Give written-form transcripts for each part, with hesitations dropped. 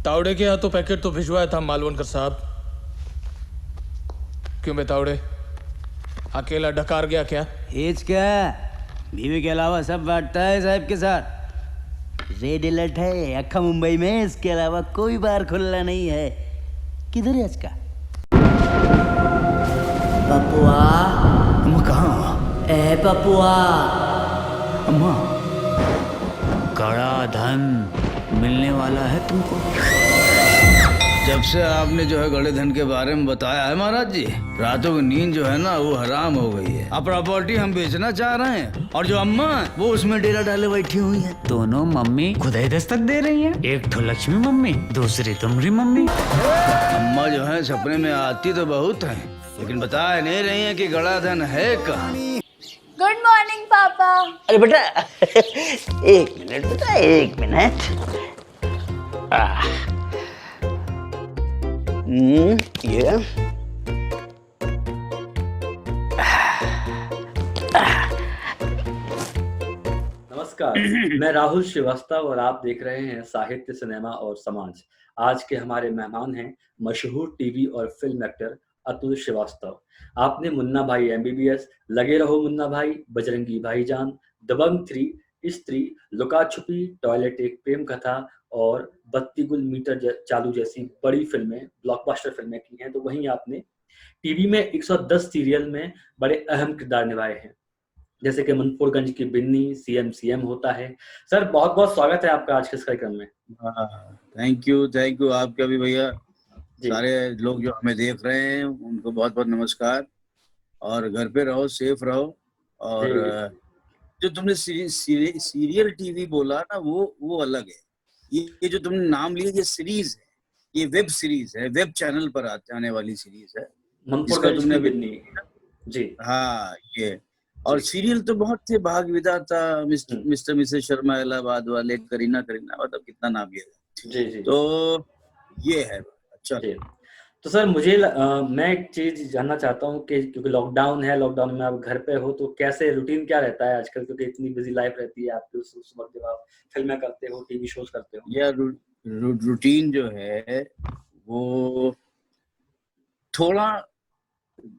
तावड़े के यहाँ तो पैकेट तो भिजवाया था मालवनकर साहब। क्यों बे तावड़े, अकेला डकार गया क्या? एज क्या, बीवी के अलावा सब बांटता है साहब के साथ। रेड अलर्ट है अक्खा मुंबई में, इसके अलावा कोई बार खुला नहीं है। किधर है आज का पपुआ? अम्मा कहाँ हो? ए पपुआ। अम्मा, कड़ा धन मिलने वाला है तुमको। जब से आपने जो है गड़े धन के बारे में बताया है महाराज जी, रातों की नींद जो है ना वो हराम हो गई है। अब प्रॉपर्टी हम बेचना चाह रहे हैं और जो अम्मा वो उसमें डेरा डाले बैठी हुई है। दोनों मम्मी खुदाई दस्तक दे रही हैं। एक तो लक्ष्मी मम्मी, दूसरी तुम्हारी मम्मी। अम्मा जो है सपने में आती तो बहुत है, लेकिन बता नहीं रही है कि गड़ा धन है कहाँ। गुड मॉर्निंग पापा। अरे बेटा एक मिनट बेटा, एक मिनट। ये नमस्कार, मैं राहुल श्रीवास्तव और आप देख रहे हैं साहित्य, सिनेमा और समाज। आज के हमारे मेहमान हैं मशहूर टीवी और फिल्म एक्टर अतुल श्रीवास्तव। आपने मुन्ना भाई एमबीबीएस, लगे रहो मुन्ना भाई, बजरंगी भाईजान, दबंग 3, स्त्री, लुका छुपी, टॉयलेट एक प्रेम कथा और बत्ती गुल मीटर चालू जैसी बड़ी फिल्में, ब्लॉकबस्टर फिल्में की हैं। तो वहीं आपने टीवी में 110 सीरियल में बड़े अहम किरदार निभाए हैं, जैसे कि मनपुरगंज की बिन्नी, सीएम होता है। सर बहुत बहुत स्वागत है आपका आज के इस कार्यक्रम में। थैंक यू आपका भी भैया। सारे लोग जो हमें देख रहे हैं उनको बहुत बहुत नमस्कार, और घर पे रहो, सेफ रहो। और जो तुमने सीरियल टीवी बोला ना वो अलग है। ये जो तुमने नाम लिया ये सीरीज है, ये वेब सीरीज है, वेब चैनल पर आने वाली सीरीज है जिसका तुमने बिन्नी जी। हाँ ये, और सीरियल तो बहुत थे, भाग विधाता, मिस्टर मिसेस शर्मा इलाहाबाद वाले, करीना मतलब कितना नाम लिया। जी। तो ये है। अच्छा तो सर मुझे मैं एक चीज जानना चाहता हूँ कि क्योंकि लॉकडाउन है, लॉकडाउन में आप घर पे हो, तो कैसे रूटीन क्या रहता है आजकल, क्योंकि इतनी बिजी लाइफ रहती है आपकी उस वक्त जब आप फिल्में करते हो, टीवी शोज करते हो। या रूटीन जो है वो थोड़ा,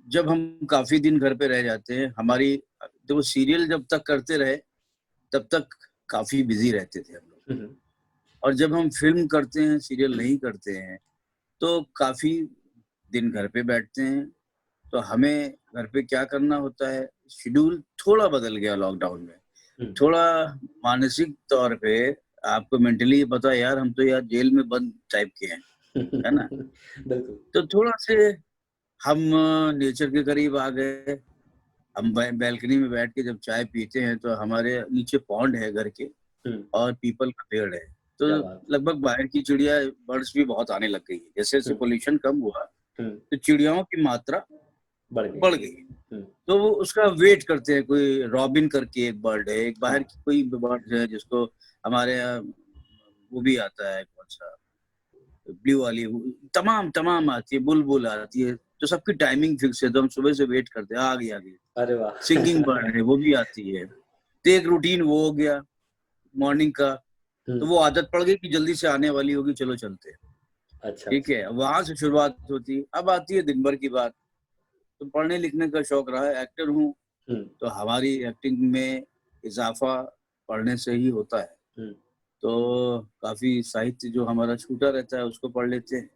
जब हम काफी दिन घर पे रह जाते हैं, हमारी तो सीरियल जब तक करते रहे तब तक काफी बिजी रहते थे हम लोग, और जब हम फिल्म करते हैं, सीरियल नहीं करते हैं, तो काफी दिन घर पे बैठते हैं। तो हमें घर पे क्या करना होता है, शेड्यूल थोड़ा बदल गया लॉकडाउन में। थोड़ा मानसिक तौर पे आपको मेंटली पता है यार, हम तो यार जेल में बंद टाइप के हैं, है ना। बिल्कुल। तो थोड़ा से हम नेचर के करीब आ गए। हम बैल्कनी में बैठ के जब चाय पीते हैं तो हमारे नीचे पॉन्ड है घर के, और पीपल का पेड़ है, तो लगभग बाहर की चिड़िया, बर्ड्स भी बहुत आने लग गई। जैसे जैसे पोल्यूशन कम हुआ तो चिड़ियाओं की मात्रा बढ़ गई। तो वो उसका वेट करते हैं। कोई रॉबिन करके एक बर्ड है, एक बाहर की कोई बर्ड है जिसको हमारे यहाँ वो भी आता है, कौन सा ब्लू वाली, तमाम आती है, बुलबुल आती है, तो सबकी टाइमिंग फिक्स है। तो हम सुबह से वेट करते हैं, आ गई। अरे वाह। सिंगिंग बर्ड है, वो भी आती है। तो एक रूटीन वो हो गया मॉर्निंग का। तो वो आदत पड़ गई कि जल्दी से आने वाली होगी, चलो चलते हैं। अच्छा, ठीक है, वहां से शुरुआत होती। अब आती है दिन भर की बात। तो पढ़ने लिखने का शौक रहा है, एक्टर हूँ, तो हमारी एक्टिंग में इजाफा पढ़ने से ही होता है। तो काफी साहित्य जो हमारा छूटा रहता है उसको पढ़ लेते हैं,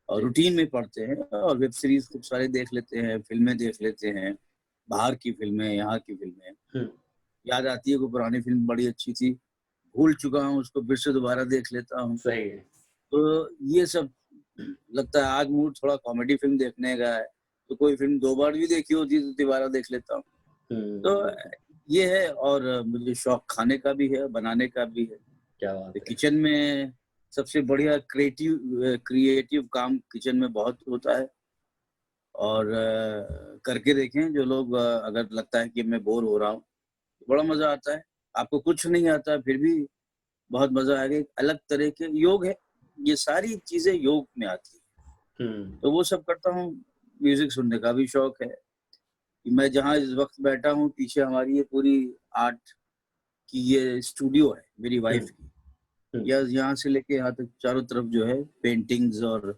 और रूटीन में पढ़ते हैं, और वेब सीरीज खूब सारे देख लेते हैं, फिल्में देख लेते हैं, बाहर की फिल्में, यहाँ की फिल्में। याद आती है कोई पुरानी फिल्म बड़ी अच्छी थी, भूल चुका हूँ उसको, फिर से दोबारा देख लेता हूँ। सही है। तो ये सब लगता है। आज मूड थोड़ा कॉमेडी फिल्म देखने का है, तो कोई फिल्म 2 बार भी देखी होती तो दोबारा देख लेता हूँ। तो ये है, और मुझे शौक खाने का भी है, बनाने का भी है। क्या बात है। किचन में सबसे बढ़िया क्रिएटिव काम किचन में बहुत होता है। और करके देखें जो लोग, अगर लगता है कि मैं बोर हो रहा हूँ, बड़ा मजा आता है। आपको कुछ नहीं आता फिर भी बहुत मजा आएगा। एक अलग तरह के योग है, ये सारी चीजें योग में आती है। तो वो सब करता हूँ। म्यूजिक सुनने का भी शौक है। मैं जहाँ इस वक्त बैठा हूँ, पीछे हमारी ये पूरी आर्ट की ये स्टूडियो है मेरी वाइफ की। या यहाँ से लेके यहाँ तक चारों तरफ जो है पेंटिंग्स और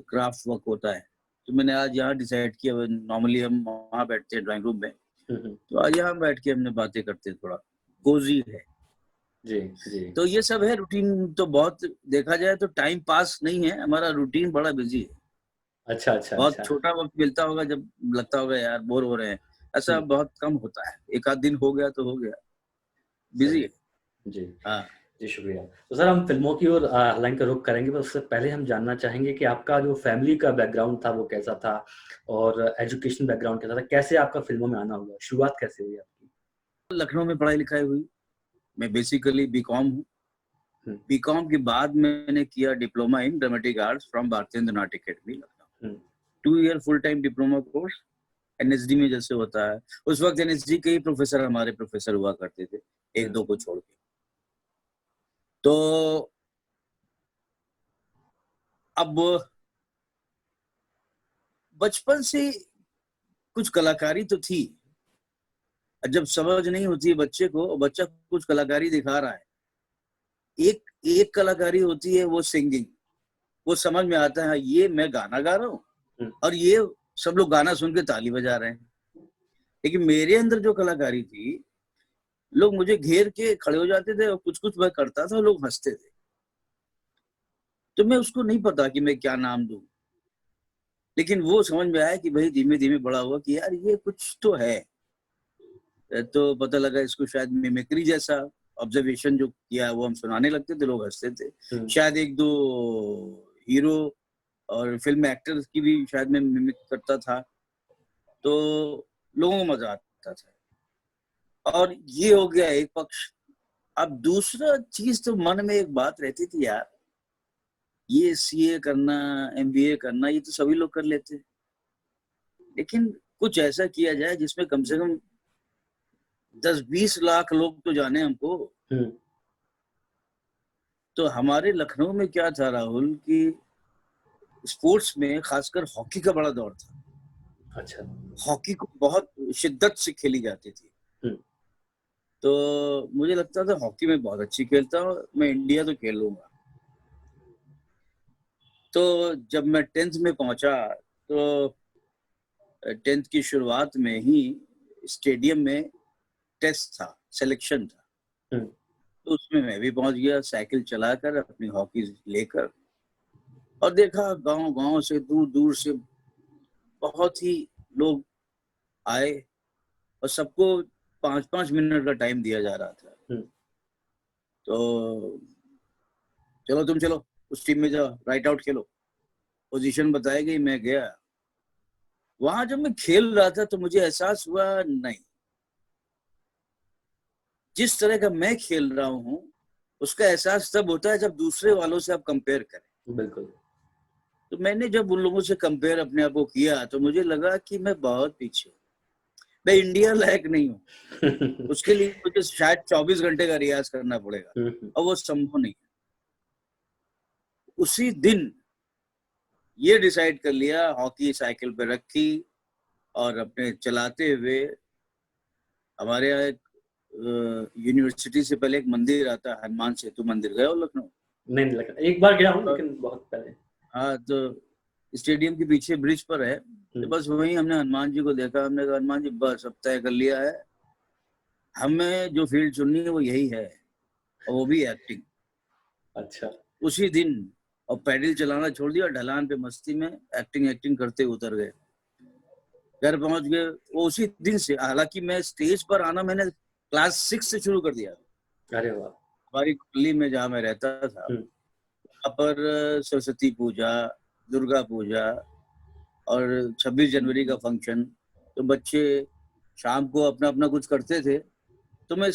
क्राफ्ट वर्क होता है। तो मैंने आज यहाँ डिसाइड किया, नॉर्मली हम वहाँ बैठते हैं ड्राइंग रूम में, तो आज यहाँ बैठ के हमने बातें करते हैं, थोड़ा कोजी है। जी जी। तो ये सब है रूटीन। तो बहुत देखा जाए तो टाइम पास नहीं है, हमारा रूटीन बड़ा बिजी है। अच्छा अच्छा बहुत अच्छा। छोटा वक्त मिलता होगा जब लगता होगा यार बोर हो रहे हैं, ऐसा बहुत कम होता है। एक आध दिन हो गया तो हो गया, बिजी है। जी हाँ जी, शुक्रिया। तो सर हम फ़िल्मों की ओर लाइन का रुख करेंगे, पर उससे पहले हम जानना चाहेंगे कि आपका जो फ़ैमिली का बैकग्राउंड था वो कैसा था? और एजुकेशन बैकग्राउंड कैसा था? कैसे आपका फ़िल्मों में आना हुआ? शुरुआत कैसे हुई आपकी? लखनऊ में पढ़ाई लिखाई हुई। मैं बेसिकली बीकॉम हूँ। हुँ। बीकॉम के बाद मैंने किया diploma in dramatic arts from Bharatiya Natya academy Lucknow. Hmm. 2 year full time diploma course NSD में जैसे होता है। उस वक्त एनएसडी के ही प्रोफेसर हमारे प्रोफेसर हुआ करते थे, एक दो को छोड़ के। तो अब बचपन से कुछ कलाकारी तो थी। जब समझ नहीं होती है बच्चे को, बच्चा कुछ कलाकारी दिखा रहा है, एक एक कलाकारी होती है वो सिंगिंग। वो समझ में आता है ये मैं गाना गा रहा हूँ और ये सब लोग गाना सुन के ताली बजा रहे हैं। लेकिन मेरे अंदर जो कलाकारी थी, लोग मुझे घेर के खड़े हो जाते थे और कुछ कुछ मैं करता था, लोग हंसते थे। तो मैं उसको नहीं पता कि मैं क्या नाम दूं, लेकिन वो समझ में आया कि भाई धीमे धीमे बड़ा हुआ कि यार ये कुछ तो है। तो पता लगा इसको शायद मिमिक्री जैसा ऑब्जर्वेशन जो किया वो हम सुनाने लगते थे, लोग हंसते थे। शायद एक दो हीरो और फिल्म एक्टर्स की भी शायद मैं मिमिक करता था, तो लोगों को मजा आता था। और ये हो गया एक पक्ष। अब दूसरा चीज तो मन में एक बात रहती थी यार, ये सीए करना, एमबीए करना, ये तो सभी लोग कर लेते हैं, लेकिन कुछ ऐसा किया जाए जिसमें कम से कम 10-20 लाख लोग तो जाने हमको। तो हमारे लखनऊ में क्या था राहुल कि स्पोर्ट्स में खासकर हॉकी का बड़ा दौर था। अच्छा। हॉकी को बहुत शिद्दत से खेली जाती थी। तो मुझे लगता था हॉकी में बहुत अच्छी खेलता हूँ, मैं इंडिया तो खेल लूंगा। तो जब मैं 10th में पहुंचा तो 10th की शुरुआत में ही स्टेडियम में टेस्ट था, सिलेक्शन था। तो उसमें मैं भी पहुंच गया, साइकिल चलाकर अपनी हॉकी लेकर, और देखा गांव गांव से दूर दूर से बहुत ही लोग आए और सबको 5-5 मिनट का टाइम दिया जा रहा था। तो चलो तुम चलो उस टीम में जाओ, राइट आउट खेलो, पोजीशन बताई गई, मैं गया। वहां जब मैं खेल रहा था तो मुझे एहसास हुआ नहीं, जिस तरह का मैं खेल रहा हूँ उसका एहसास तब होता है जब दूसरे वालों से आप कंपेयर करें। बिल्कुल। तो मैंने जब उन लोगों से कंपेयर अपने आप को किया तो मुझे लगा कि मैं बहुत पीछे हूँ, मैं इंडिया लायक नहीं हूँ। उसके लिए मुझे शायद 24 घंटे का रियाज करना पड़ेगा और वो संभव नहीं है। उसी दिन ये डिसाइड कर लिया, हॉकी साइकिल पे रखी और अपने चलाते हुए, हमारे यहाँ एक यूनिवर्सिटी से पहले एक मंदिर आता है, हनुमान सेतु मंदिर, गए हो लखनऊ? नहीं लगा, एक बार गया हूँ लेकिन बहुत पहले। हाँ, तो स्टेडियम के पीछे ब्रिज पर है, तो बस वहीं हमने हनुमान जी को देखा। हमने कहा हनुमान जी बस अब तय कर लिया है, हमें जो फील्ड चुननी है वो यही है, और वो भी एक्टिंग। अच्छा। उसी दिन और पैडल चलाना छोड़ दिया, ढलान पे मस्ती में एक्टिंग करते उतर गए, घर पहुंच गए। वो उसी दिन से, हालांकि मैं स्टेज पर आना मैंने क्लास 6 से शुरू कर दिया। अरे वाह। हमारी गली में जहाँ मैं रहता था वहाँ पर सरस्वती पूजा, दुर्गा पूजा और 26 जनवरी का फंक्शन, तो बच्चे शाम को अपना अपना कुछ करते थे, तो मैं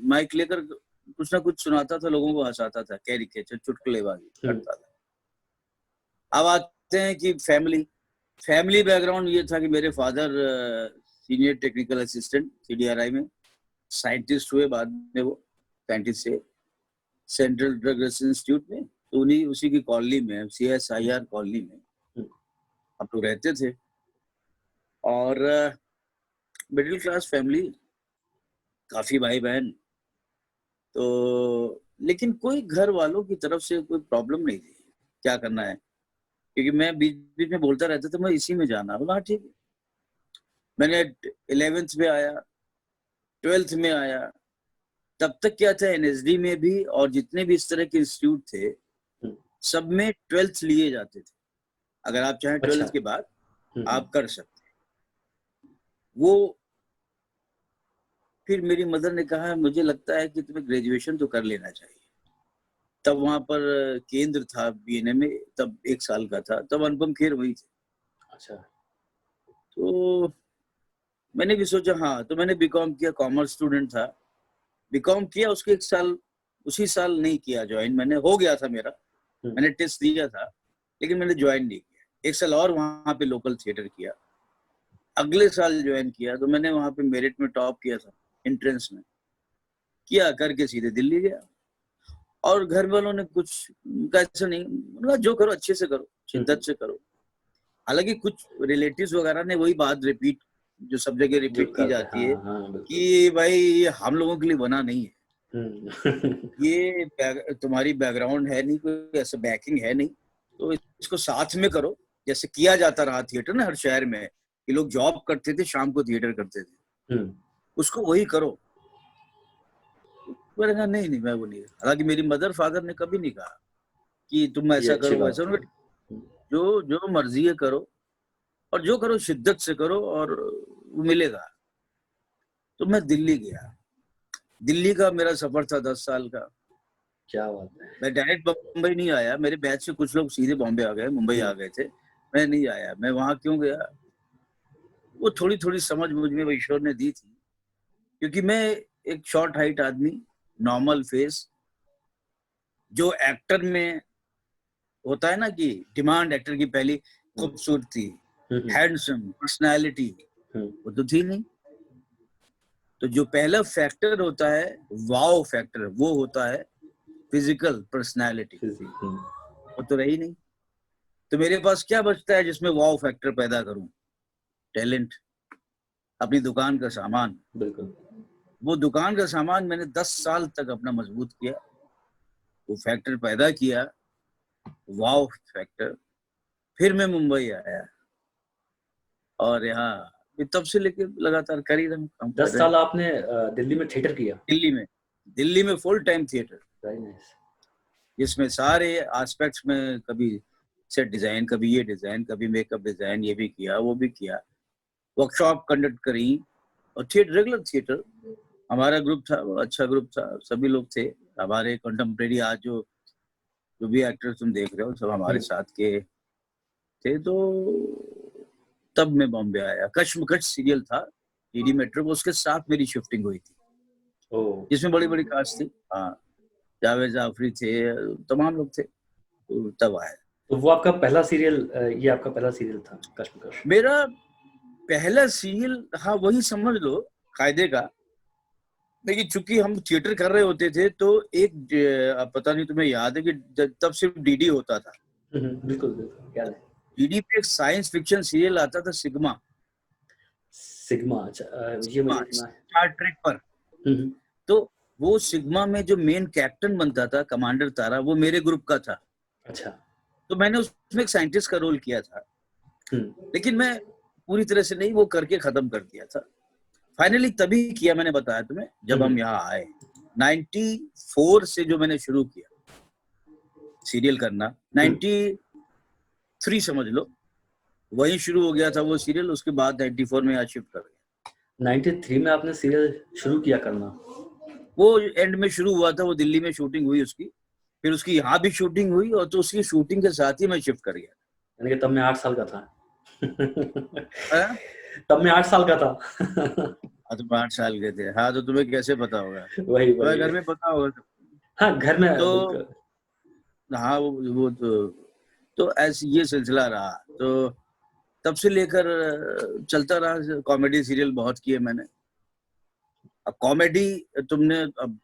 माइक लेकर कुछ ना कुछ सुनाता था, लोगों को हंसाता था, कैरिकेचर चुटकुलेबाजी करता था। अब आते हैं कि फैमिली बैकग्राउंड ये था कि मेरे father senior technical assistant CDRI में, साइंटिस्ट हुए बाद में वो 35 से सेंट्रल ड्रग रिसर्च इंस्टीट्यूट में। तो उन्हीं उसी की कॉलोनी में, CSIR कॉलोनी में हम लोग रहते थे। और मिडिल क्लास फैमिली, काफी भाई बहन। तो लेकिन कोई घर वालों की तरफ से कोई प्रॉब्लम नहीं थी क्या करना है, क्योंकि मैं बीच बीच में बोलता रहता था मैं इसी में जाना। बोला ठीक है। मैंने 11th में आया, 12th में आया, तब तक क्या था एनएसडी में भी और जितने भी इस तरह के इंस्टीट्यूट थे सब में 12th लिए जाते थे। अगर आप चाहें 12th के बाद आप कर सकते। वो फिर मेरी मदर ने कहा मुझे लगता है कि तुम्हें ग्रेजुएशन तो कर लेना चाहिए। तब वहां पर केंद्र था बीएनए में, तब 1 साल का था, तब अनुपम खेर वही थे। अच्छा। तो मैंने भी सोचा हाँ, तो मैंने बीकॉम किया, कॉमर्स स्टूडेंट था, बीकॉम किया। उसके 1 साल उसी साल नहीं किया ज्वाइन, मैंने हो गया था मेरा, मैंने टेस्ट दिया था, लेकिन मैंने ज्वाइन नहीं किया। 1 साल और वहां पे लोकल थिएटर किया, अगले साल ज्वाइन किया तो मैंने वहां पे मेरिट में टॉप किया था, एंट्रेंस में किया, करके सीधे दिल्ली गया। और घर वालों ने कुछ कैसे नहीं, मतलब जो करो अच्छे से करो, शिद्दत से करो। हालांकि कुछ रिलेटिव्स वगैरह ने वही बात रिपीट, जो सब जगह रिपीट की जाती है कि भाई ये हम लोगों के लिए बना नहीं है, ये तुम्हारी बैकग्राउंड है नहीं, कोई ऐसा बैकिंग है नहीं, तो इसको साथ में करो। जैसे किया जाता रहा थिएटर ना हर शहर में, कि लोग जॉब करते थे शाम को थिएटर करते थे, उसको वही करो। मैंने कहा नहीं मैं वो नहीं। हालांकि मेरी मदर फादर ने कभी नहीं कहा कि तुम ऐसा करो वैसा, जो मर्जी है करो, और जो करो शिद्दत से करो और वो मिलेगा। तो मैं दिल्ली गया। दिल्ली का मेरा सफर था 10 साल का। क्या बात है। मैं डायरेक्ट बम्बई नहीं आया, मेरे बैच से कुछ लोग सीधे बॉम्बे आ गए, मुंबई आ गए थे, मैं नहीं आया। मैं वहां क्यों गया, वो थोड़ी थोड़ी समझ मुझ में ईश्वर ने दी थी, क्योंकि मैं एक शॉर्ट हाइट आदमी, नॉर्मल फेस, जो एक्टर में होता है ना कि डिमांड एक्टर की पहली खूबसूरती, हैंडसम, पर्सनालिटी, वो तो थी नहीं। तो जो पहला फैक्टर होता है वाओ फैक्टर, वो होता है फिजिकल पर्सनालिटी, वो तो रही नहीं। तो मेरे पास क्या बचता है जिसमें वाओ फैक्टर पैदा करूं? टैलेंट, अपनी दुकान का सामान। बिल्कुल। वो दुकान का सामान मैंने 10 साल तक अपना मजबूत किया, वो फैक्टर पैदा किया, वाओ फैक्टर। फिर मैं मुंबई आया और यहाँ तब से लेके लगातार कर ही रहा हूँ। 10 साल आपने दिल्ली में थिएटर किया? दिल्ली में full time theatre, very nice. जिसमें सारे एस्पेक्ट्स में, कभी सेट डिजाइन, कभी ये डिजाइन, कभी मेकअप डिजाइन, ये भी किया वो भी किया, वर्कशॉप कंडक्ट करी, और थिएटर, रेगुलर थिएटर। हमारा ग्रुप था, अच्छा ग्रुप था, सभी लोग थे हमारे कंटेम्प्रेरी। आज जो भी एक्टर्स तुम देख रहे हो सब हमारे साथ के थे। तो तब मैं बॉम्बे आया। कश्मकश सीरियल था डीडी मेट्रो, उसके साथ मेरी शिफ्टिंग हुई थी, जिसमें बड़ी बड़ी कास्ट थी। हाँ, जावेद जाफरी थे, तमाम लोग थे। तो तब आया। तो वो आपका पहला सीरियल, ये आपका पहला सीरियल था कश्मकश? मेरा पहला सीरियल, हाँ वही समझ लो कायदे का। लेकिन चूंकि हम थिएटर कर रहे होते थे तो एक, पता नहीं तुम्हें याद है कि तब सिर्फ डीडी होता था। बिल्कुल बिल्कुल याद है। डीडी पे एक साइंस फिक्शन सीरियल आता था, सिग्मा। अच्छा, ये मुझे स्टार ट्रेक पर। तो वो सिग्मा में जो मेन कैप्टन बनता था, कमांडर तारा, वो मेरे ग्रुप का था। अच्छा। तो मैंने उसमें एक साइंटिस्ट का रोल किया था, लेकिन मैं पूरी तरह से नहीं, वो करके खत्म कर दिया था। फाइनली तभी किया, मैंने बताया तुम्हें, जब हम यहाँ आए 94 से जो मैंने शुरू किया सीरियल करना, 93 समझ लो, वही शुरू हो गया था वो सीरियल। उसके बाद 94 में यहाँ शिफ्ट कर गया। 93 में आपने सीरियल शुरू किया करना? वो एंड में शुरू हुआ था, वो दिल्ली में शूटिंग हुई उसकी, फिर उसकी यहाँ भी शूटिंग हुई, और तो उसकी शूटिंग के साथ ही मैं शिफ्ट कर गया। यानी कि तब मैं 8 साल का था। तब मैं 8 साल का था। हाँ, तुम 8 साल के थे। हाँ, तो तुम्हें कैसे पता होगा? वही घर में पता होगा। हाँ, घर में तो हाँ, वो तो ऐसे ये सिलसिला रहा। तो तब से लेकर चलता रहा। कॉमेडी सीरियल बहुत किए मैंने। अब कॉमेडी तुमने, अब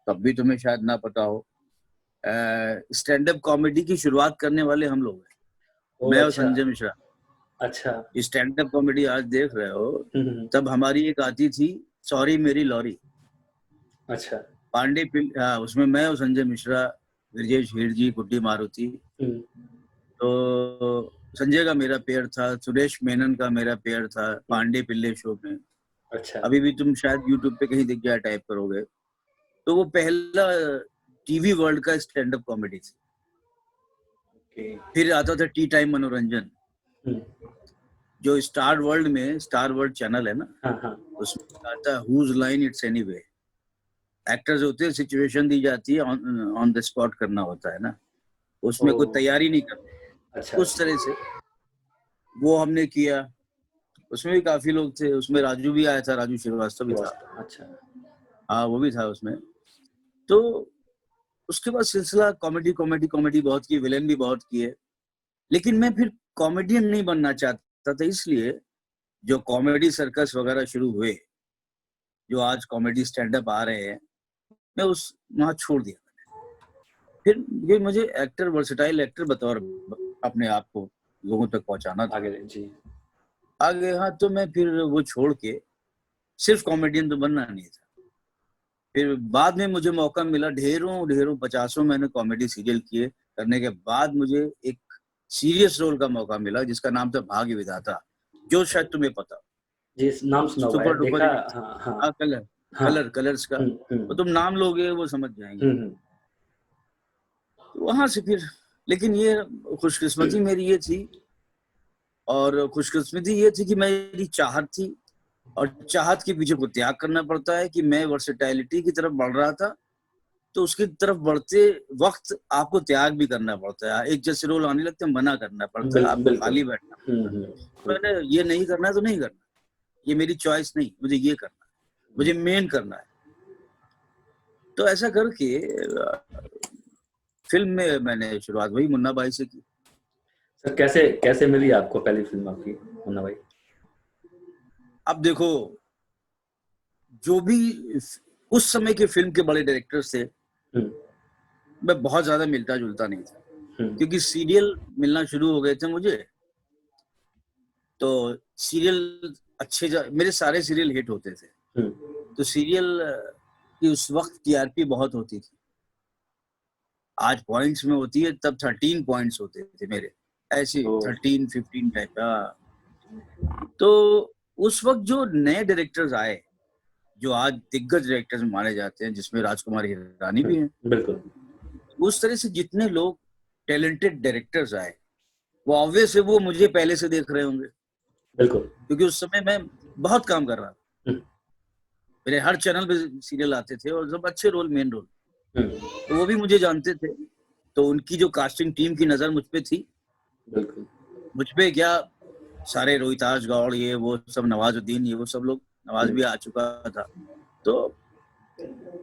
तब भी तुम्हें शायद ना पता हो, स्टैंड अप कॉमेडी की शुरुआत करने वाले हम लोग हैं, मैं और संजय मिश्रा। अच्छा। स्टैंड अप कॉमेडी आज देख रहे हो, तब हमारी एक आती थी, सॉरी मेरी लॉरी। अच्छा। पांडे हाँ, उसमें मैं और संजय मिश्रा, ब्रजेश हीर जी, गुड्डी मारुति। तो संजय का मेरा पेयर था, सुरेश मेनन का मेरा पेयर था पांडे पिल्ले शो में। अच्छा। अभी भी तुम शायद यूट्यूब पे कहीं दिख जाए, टाइप करोगे तो वो पहला टीवी वर्ल्ड का स्टैंड अप कॉमेडी थी। फिर आता था टी टाइम मनोरंजन, जो स्टार वर्ल्ड में, स्टार वर्ल्ड चैनल है ना, उसमें आता है whose line it's anyway. Actors होते हैं, सिचुएशन दी जाती है, ऑन द स्पॉट करना होता है ना, उसमें कोई तैयारी नहीं करते। अच्छा। उस तरह से वो हमने किया। उसमें भी काफी लोग थे, उसमें राजू भी आया था, राजू श्रीवास्तव भी था। अच्छा। हाँ, वो भी था उसमें। तो उसके बाद सिलसिला कॉमेडी कॉमेडी कॉमेडी बहुत की, विलेन भी बहुत किए, लेकिन मैं फिर कॉमेडियन नहीं बनना चाहता था। इसलिए जो कॉमेडी सर्कस वगैरह शुरू हुए, जो आज कॉमेडी स्टैंड अप आ रहे हैं, मैं उस वहां छोड़ दिया। फिर ये मुझे एक्टर, वर्सेटाइल एक्टर बतौर अपने आप को लोगों तक पहुंचाना था आगे। हाँ, तो मैं फिर वो छोड़ के सिर्फ कॉमेडियन तो बनना नहीं था। फिर बाद में मुझे मौका मिला, ढेरों 50 मैंने कॉमेडी सीरियल किए। करने के बाद मुझे एक सीरियस रोल का मौका मिला, जिसका नाम था भाग्य विधाता, जो शायद तुम्हें पता। जी, नाम सुना हुआ है, सुपर डुपर। हाँ, कलर्स का। तो तुम नाम लोगे वो समझ जाएंगे। तो वहां से फिर, लेकिन ये खुशकिस्मती मेरी ये थी, और खुशकिस्मती ये थी कि मेरी चाहत थी, और चाहत के पीछे को त्याग करना पड़ता है कि मैं वर्सेटैलिटी की तरफ बढ़ रहा था। तो उसकी तरफ बढ़ते वक्त आपको त्याग भी करना पड़ता है। एक जैसे रोल आने लगते हैं, मना करना पड़ता है, आपको खाली बैठना। मैंने ये नहीं करना है तो नहीं करना, ये मेरी चॉइस नहीं, मुझे ये करना है, मुझे मेन करना है। तो ऐसा करके फिल्म में मैंने शुरुआत वही मुन्ना भाई से की। सर, कैसे मिली आपको पहली फिल्म आपकी, मुन्ना भाई? अब देखो, जो भी उस समय के फिल्म के बड़े डायरेक्टर्स थे, मैं बहुत ज्यादा मिलता जुलता नहीं था, क्योंकि सीरियल मिलना शुरू हो गए थे मुझे। तो सीरियल अच्छे, मेरे सारे सीरियल हिट होते थे। तो सीरियल की उस वक्त टीआरपी बहुत होती थी। आज पॉइंट्स में होती है, तब 13 पॉइंट्स होते थे मेरे, ऐसे 13-15 टाइप का। तो उस वक्त जो नए डायरेक्टर्स आए, जो आज दिग्गज डायरेक्टर्स माने जाते हैं, जिसमें राजकुमार हिरानी भी हैं, बिल्कुल, उस तरह से जितने लोग टैलेंटेड डायरेक्टर्स आए, वो ऑब्वियस है वो मुझे पहले से देख रहे होंगे। बिल्कुल, क्योंकि उस समय मैं बहुत काम कर रहा था, मेरे हर चैनल पे सीरियल आते थे, और सब अच्छे रोल, मेन रोल। तो वो भी मुझे जानते थे। तो उनकी जो कास्टिंग टीम की नजर मुझ पे थी, बिल्कुल, मुझ पे क्या, सारे रोहिताज गौड़, ये वो सब, नवाजुद्दीन, ये वो सब लोग, नवाज भी आ चुका था। तो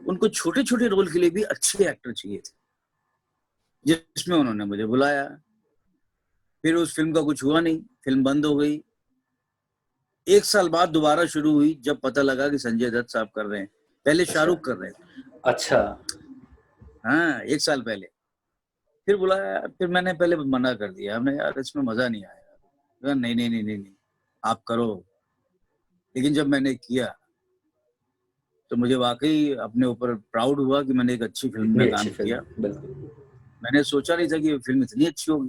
उनको छोटे छोटे रोल के लिए भी अच्छे एक्टर चाहिए थे, जिसमें उन्होंने मुझे बुलाया। फिर उस फिल्म का कुछ हुआ नहीं, फिल्म बंद हो गई। 1 साल बाद दोबारा शुरू हुई, जब पता लगा कि संजय दत्त साहब कर रहे हैं। पहले शाहरुख कर रहे थे। अच्छा, हाँ, 1 साल पहले। फिर बुलाया, फिर मैंने पहले मना कर दिया, हमने यार इसमें मजा नहीं आएगा। नहीं नहीं नहीं नहीं नहीं, आप करो। लेकिन जब मैंने किया तो मुझे वाकई अपने ऊपर प्राउड हुआ कि मैंने एक अच्छी फिल्म में काम किया। मैंने सोचा नहीं था कि फिल्म इतनी अच्छी होगी,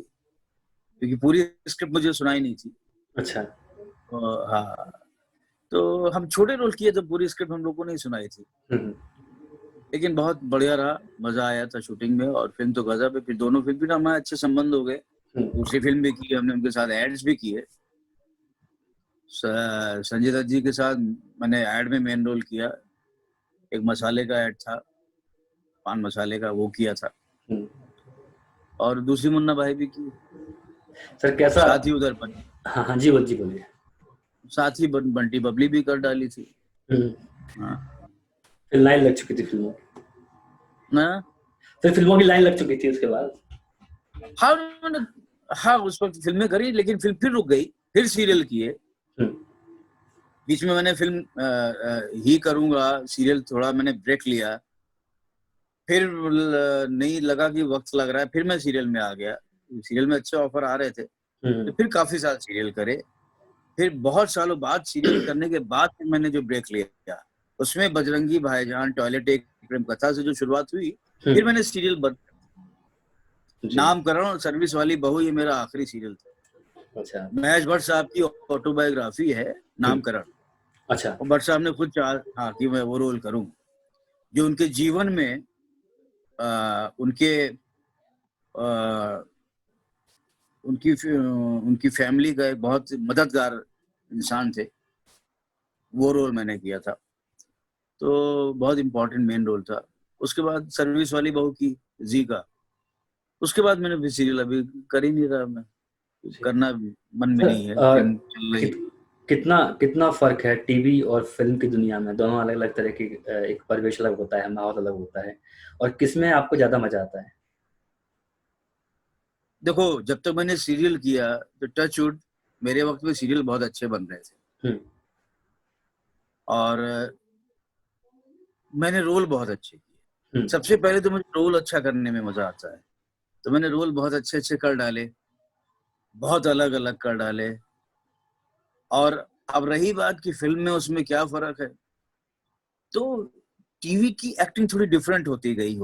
क्योंकि पूरी स्क्रिप्ट मुझे सुनाई नहीं थी। अच्छा। हाँ, तो हम छोटे रोल किए तो पूरी स्क्रिप्ट हम लोग को नहीं सुनाई थी। लेकिन बहुत बढ़िया रहा, मजा आया था शूटिंग में, और फिल्म तो गजब है। फिर दोनों फिल्म भी ना हमारे अच्छे संबंध हो गए। दूसरी फिल्म भी की हमने, उनके साथ एड्स भी किए। संजय दत्त जी के साथ मैंने एड में मेन रोल किया। एक मसाले का एड था, पान मसाले का, वो किया था। और दूसरी मुन्ना भाई भी की। सर कैसा? साथ ही उधर हाँ जी बोलिए। साथ ही बंटी बबली भी कर डाली थी। हाँ, फिर लाइन लग चुकी थी फिल्मों ना, फिर फिल्मों की लाइन लग चुकी थी उसके बाद। हाँ, उस वक्त फिल्में करी, लेकिन फिर रुक गई। फिर सीरियल किए। बीच में मैंने फिल्म ही करूंगा, सीरियल थोड़ा मैंने ब्रेक लिया। फिर नहीं लगा कि वक्त लग रहा है, फिर मैं सीरियल में आ गया। सीरियल में अच्छे ऑफर आ रहे थे, तो फिर काफी साल सीरियल करे। फिर बहुत सालों बाद सीरियल करने के बाद मैंने जो ब्रेक लिया, उसमें बजरंगी भाईजान, टॉयलेट एक प्रेम कथा से जो शुरुआत हुई, फिर मैंने सीरियल बंद जी। नामकरण और सर्विस वाली बहू, ये मेरा आखिरी सीरियल था। अच्छा। महेश भट्ट साहब की ऑटोबायोग्राफी है नामकरण, अच्छा। और भट्ट साहब ने खुद चाहा कि मैं वो रोल करूं जो उनके जीवन में उनकी फैमिली का एक बहुत मददगार इंसान थे। वो रोल मैंने किया था, तो बहुत इम्पोर्टेंट मेन रोल था। उसके बाद सर्विस वाली बहू की जी का, उसके बाद मैंने भी सीरियल अभी कर ही नहीं रहा, मैं करना मन में नहीं है। फिल्म चल रही है। कितना फर्क है टीवी और फिल्म की दुनिया में? दोनों अलग अलग तरह की, एक परिवेश अलग होता है, माहौल अलग होता है, और किसमें आपको ज्यादा मजा आता है? देखो, जब तक मैंने सीरियल किया तो टच वुड मेरे वक्त में सीरियल बहुत अच्छे बन रहे थे, और मैंने रोल बहुत अच्छे किए। सबसे पहले तो मुझे रोल अच्छा करने में मजा आता है, तो मैंने रोल बहुत अच्छे अच्छे कर डाले, बहुत अलग अलग कर डाले। और अब रही बात कि फिल्म में उसमें क्या फर्क है, तो टीवी की एक्टिंग थोड़ी डिफरेंट होती गई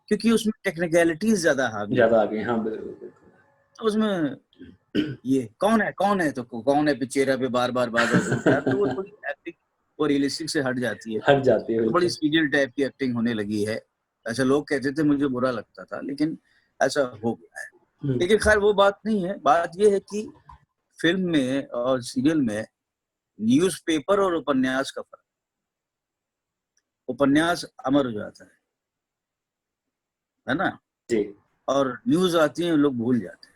क्योंकि उसमें टेक्निकलिटीज ज्यादा आ गई। हाँ, बिल्कुल। तो उसमें ये कौन है तो कौन है पे चेहरा पे बार बार घूमता है, तो वो थोड़ी एक्टिंग वो रियलिस्टिक से हट जाती है, तो बड़ी सीरियल टाइप की एक्टिंग होने लगी है। ऐसा लोग कहते थे, मुझे बुरा लगता था, लेकिन ऐसा हो गया है। लेकिन खैर वो बात नहीं है। बात ये है कि फिल्म में और सीरियल में न्यूज़पेपर और उपन्यास का फर्क, उपन्यास अमर हो जाता है ना जी। और न्यूज आती है, लोग भूल जाते हैं,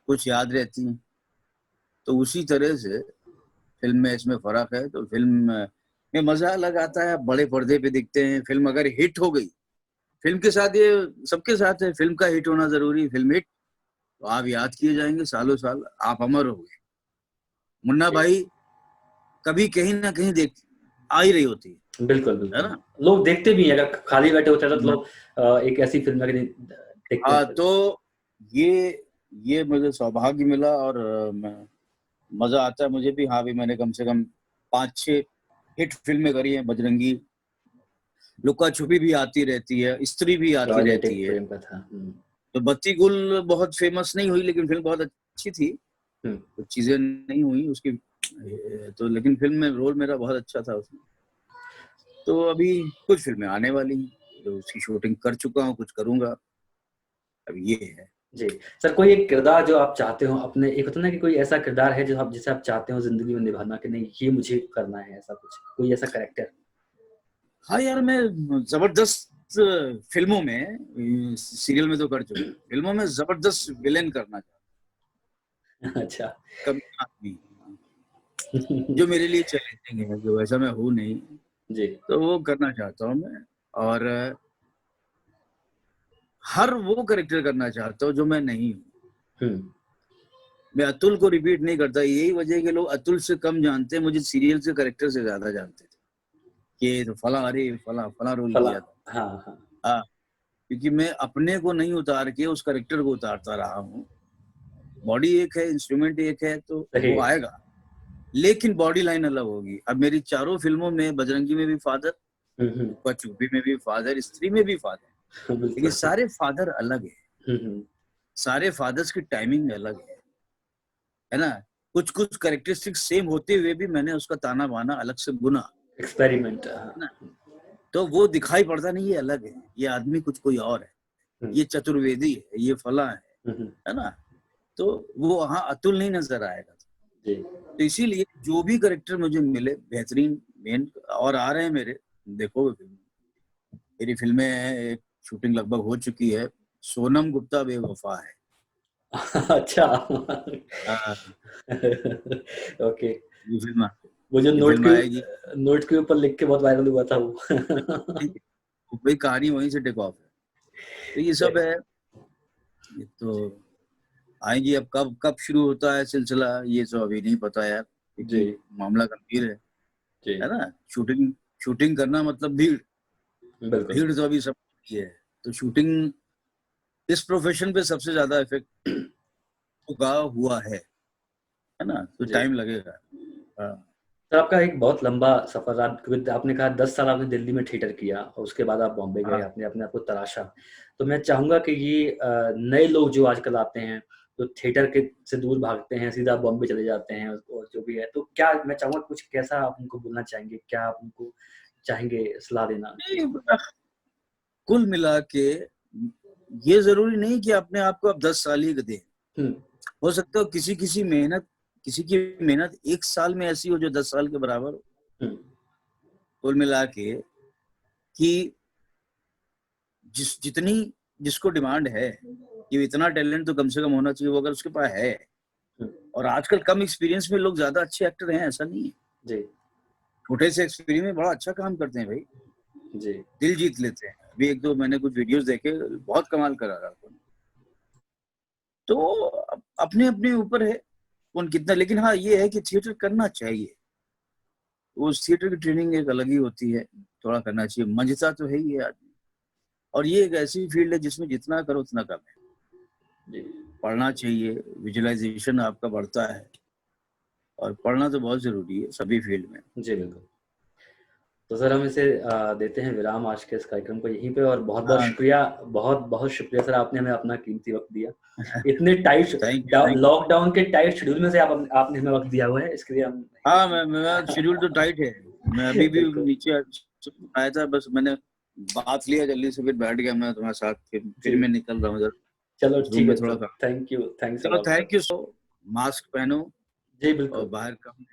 कुछ याद रहती हैं। तो उसी तरह से फिल्म में इसमें फर्क है। तो फिल्म में मजा अलग आता है, बड़े पर्दे पे दिखते हैं। फिल्म अगर हिट हो गई, फिल्म के साथ ये सबके साथ है, फिल्म का हिट होना जरूरी है। फिल्म हिट तो आप याद किए जाएंगे सालों साल, आप अमर हो गए। मुन्ना भाई कभी कहीं ना कहीं देख आ ही रही होती है बिल्कुल। ना। लोग देखते भी हैं, अगर खाली बैठे होते हैं तो लोग एक ऐसी फिल्म अगर देखते हैं। तो ये मुझे सौभाग्य मिला, और मजा आता है मुझे भी। हाँ भी मैंने कम से कम 5-6 हिट फिल्में करी हैं। बजरंगी, लुका छुपी भी आती रहती है, स्त्री भी आती रहती है। तो बत्ती गुल बहुत फेमस नहीं हुई, लेकिन फिल्म बहुत अच्छी थी। कुछ चीजें नहीं हुई उसकी, तो लेकिन फिल्म में रोल मेरा बहुत अच्छा था उसमें। तो अभी कुछ फिल्में आने वाली हैं, जो उसकी शूटिंग कर चुका हूँ, कुछ करूंगा। अब ये है जी सर, कोई एक किरदार जो आप चाहते हो अपने, एक होता ना कि कोई ऐसा किरदार है जो आप जिसे आप चाहते हो जिंदगी में निभाना, कि नहीं ये मुझे करना है, ऐसा कुछ कोई ऐसा कैरेक्टर? हाँ यार, मैं जबरदस्त फिल्मों में, सीरियल में तो कर चुका हूँ, फिल्मों में जबरदस्त विलेन करना चाहता हूँ। अच्छा। कभी आदमी जो मेरे लिए चैलेंजिंग है, जो ऐसा मैं हूँ नहीं जी। तो वो करना चाहता हूँ मैं। और हर वो कैरेक्टर करना चाहता हूँ जो मैं नहीं हूँ। मैं अतुल को रिपीट नहीं करता, यही वजह है कि लोग अतुल से कम जानते हैं, मुझे सीरियल से कैरेक्टर से ज्यादा जानते थे कि तो फला, अरे फला रोल किया था। हाँ, क्योंकि मैं अपने को नहीं उतार के उस कैरेक्टर को उतारता रहा हूँ। बॉडी एक है, इंस्ट्रूमेंट एक है, तो वो आएगा, लेकिन बॉडी लाइन अलग होगी। अब मेरी चारों फिल्मों में, बजरंगी में भी फादर, चुप्पी में भी फादर, स्त्री में भी फादर, लेकिन सारे फादर अलग है। सारे फादर्स की टाइमिंग अलग है ना। कुछ कुछ कैरेक्टरिस्टिक्स सेम होते हुए भी मैंने उसका ताना बाना अलग से बुना, एक्सपेरिमेंट ना। तो वो दिखाई पड़ता नहीं, ये अलग है, ये आदमी कुछ कोई और है, ये चतुर्वेदी है, ये फला है ना। तो वो वहाँ अतुल नहीं नजर आएगा। तो इसीलिए जो भी कैरेक्टर मुझे मिले बेहतरीन, मेन और आ रहे हैं मेरे, देखो मेरी फिल्में एक शूटिंग लगभग हो चुकी है। सोनम गुप्ता बेवफा है। अच्छा। ओके। ये फिल्म मुझे आएगी, नोट के ऊपर लिख के बहुत वायरल हुआ था वो। वही कहानी वहीं से टेक ऑफ है। तो ये सब है। ये तो आएंगी, अब कब शुरू होता है सिलसिला ये तो अभी नहीं पता यार, क्योंकि मामला गंभीर है ना। शूटिंग करना मतलब भीड़ तो अभी सब है। तो शूटिंग इस प्रोफेशन पे सबसे ज्यादा इफेक्ट हुआ है ना। तो टाइम लगेगा। सर आपका एक बहुत लंबा सफर रहा, क्योंकि आपने कहा 10 साल आपने दिल्ली में थिएटर किया और उसके बाद आप बॉम्बे गए, हाँ। आपने अपने आप को तराशा। तो मैं चाहूँगा कि ये नए लोग जो आजकल आते हैं, जो थिएटर के से दूर भागते हैं, सीधा बॉम्बे चले जाते हैं और जो भी है, तो क्या मैं चाहूँगा कुछ कैसा आप उनको बोलना चाहेंगे? क्या आप उनको चाहेंगे सलाह देना? नहीं, कुल मिला के ये जरूरी नहीं कि अपने आप को आप 10 साल ही दें। हुँ, हो सकता है किसी की मेहनत 1 साल में ऐसी हो जो 10 साल के बराबर हो। हुँ, कुल मिला के कि जिसको डिमांड है कि इतना टैलेंट तो कम से कम होना चाहिए, वो अगर उसके पास है, हुँ, और आजकल कम एक्सपीरियंस में लोग ज्यादा अच्छे एक्टर हैं, ऐसा नहीं है। जी, छोटे से एक्सपीरियंस में बड़ा अच्छा काम करते हैं भाई, जी, दिल जीत लेते हैं। अभी 1-2 मैंने कुछ वीडियोस देखे, बहुत कमाल करा रहा था। तो अपने अपने ऊपर है कौन कितना, लेकिन हाँ ये है कि थिएटर करना चाहिए। उस थिएटर की ट्रेनिंग एक अलग ही होती है, थोड़ा करना चाहिए, मंझता तो है ही है आदमी। और ये एक ऐसी फील्ड है जिसमें जितना करो उतना कम है। जी, पढ़ना चाहिए, विजुअलाइजेशन आपका बढ़ता है, और पढ़ना तो बहुत जरूरी है सभी फील्ड में। जी, बिल्कुल। तो सर हम इसे देते हैं विराम आज के इस कार्यक्रम को यहीं पे, और बहुत-बहुत हाँ, शुक्रिया, बहुत-बहुत शुक्रिया सर, आपने हमें अपना कीमती वक़्त दिया। इतने टाइट थैंक यू। लॉकडाउन के टाइट शेड्यूल में से आपने हमें वक़्त दिया हुआ है, इसके लिए हम हाँ, मैं शेड्यूल तो टाइट है, मैं अभी भी बिल्कुल। नीचे आया था, बस मैंने बात लिया जल्दी से, फिर बैठ गया मैं तुम्हारे साथ, फिर जी, मैं निकल रहा हूँ उधर, चलो उस रूम ठीक में है थोड़ा सर। काम। थैंक्स अ चलो lot sir. Thank you. So mask पहनो जी, और बिल्कुल। बाहर कम